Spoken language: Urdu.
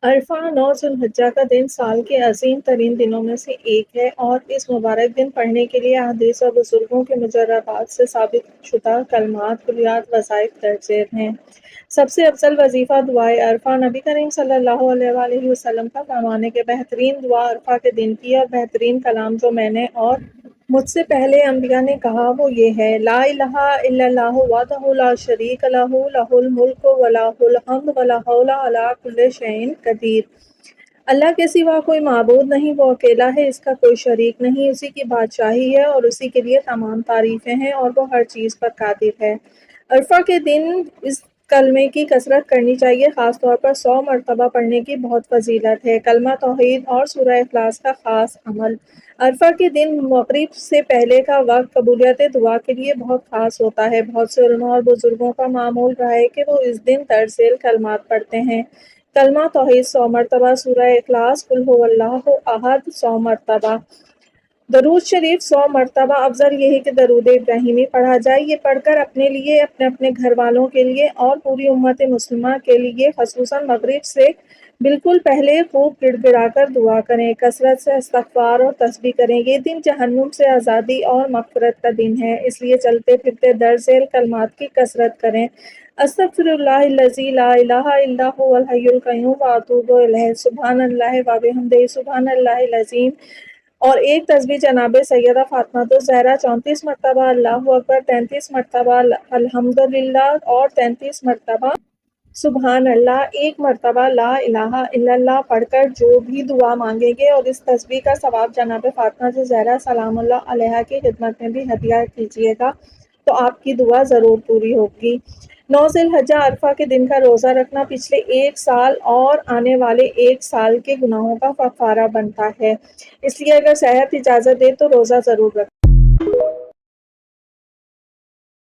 عرفہ 9 ذوالحجہ کا دن سال کے عظیم ترین دنوں میں سے ایک ہے، اور اس مبارک دن پڑھنے کے لیے احادیث اور بزرگوں کے مجربات سے ثابت شدہ کلمات، کلیات، وظائف درج ذیل ہیں۔ سب سے افضل وظیفہ دعائے عرفہ۔ نبی کریم صلی اللہ علیہ وآلہ وسلم کا فرمان ہے کہ بہترین دعا عرفہ کے دن کی، اور بہترین کلام جو میں نے اور مجھ سے پہلے انبیاء نے کہا وہ یہ ہے: لا الہ الا اللہ وحدہ لا شریک لہ، لہ الملک و لہ الحمد و لہ علی کل شیء قدیر۔ اللہ کے سوا کوئی معبود نہیں، وہ اکیلا ہے، اس کا کوئی شریک نہیں، اسی کی بادشاہی ہے اور اسی کے لیے تمام تعریفیں ہیں، اور وہ ہر چیز پر قادر ہے۔ عرفہ کے دن اس کلمے کی کثرت کرنی چاہیے، خاص طور پر 100 مرتبہ پڑھنے کی بہت فضیلت ہے۔ کلمہ توحید اور سورہ اخلاص کا خاص عمل۔ عرفہ کے دن مغرب سے پہلے کا وقت قبولیت دعا کے لیے بہت خاص ہوتا ہے۔ بہت سے علماء اور بزرگوں کا معمول رہا ہے کہ وہ اس دن درج ذیل کلمات پڑھتے ہیں: کلمہ توحید 100 مرتبہ، سورہ اخلاص، قل هو اللہ احد 100 مرتبہ، درود شریف 100 مرتبہ۔ افضل یہی کہ درود ابراہیمی پڑھا جائے۔ یہ پڑھ کر اپنے لیے، اپنے اپنے گھر والوں کے لیے اور پوری امت مسلمہ کے لیے خصوصاً مغرب سے بالکل پہلے خوب گڑ گڑا کر دعا کریں، کثرت سے استغفار اور تسبیح کریں۔ یہ دن جہنم سے آزادی اور مغفرت کا دن ہے، اس لیے چلتے پھرتے درج ذیل کلمات کی کثرت کریں: استغفر اللہ الذی لا الہ الا هو الحی القیوم واتوب الیہ، سبحان اللہ وبحمدہ، سبحان اللہ العظیم۔ اور ایک تسبیح جناب سیدہ فاطمہ الزہرا 34 مرتبہ اللہ اکبر، 33 مرتبہ الحمدللہ اور 33 مرتبہ سبحان اللہ، ایک مرتبہ لا الہ الا اللہ پڑھ کر جو بھی دعا مانگیں گے، اور اس تسبیح کا ثواب جناب فاطمہ الزہرا سلام اللہ علیہا کی خدمت میں بھی ہدیہ کیجیے گا تو آپ کی دعا ضرور پوری ہوگی۔ 9 ذی الحجہ عرفہ کے دن کا روزہ رکھنا پچھلے ایک سال اور آنے والے ایک سال کے گناہوں کا کفارہ بنتا ہے، اس لیے اگر صحت اجازت دے تو روزہ ضرور رکھیں۔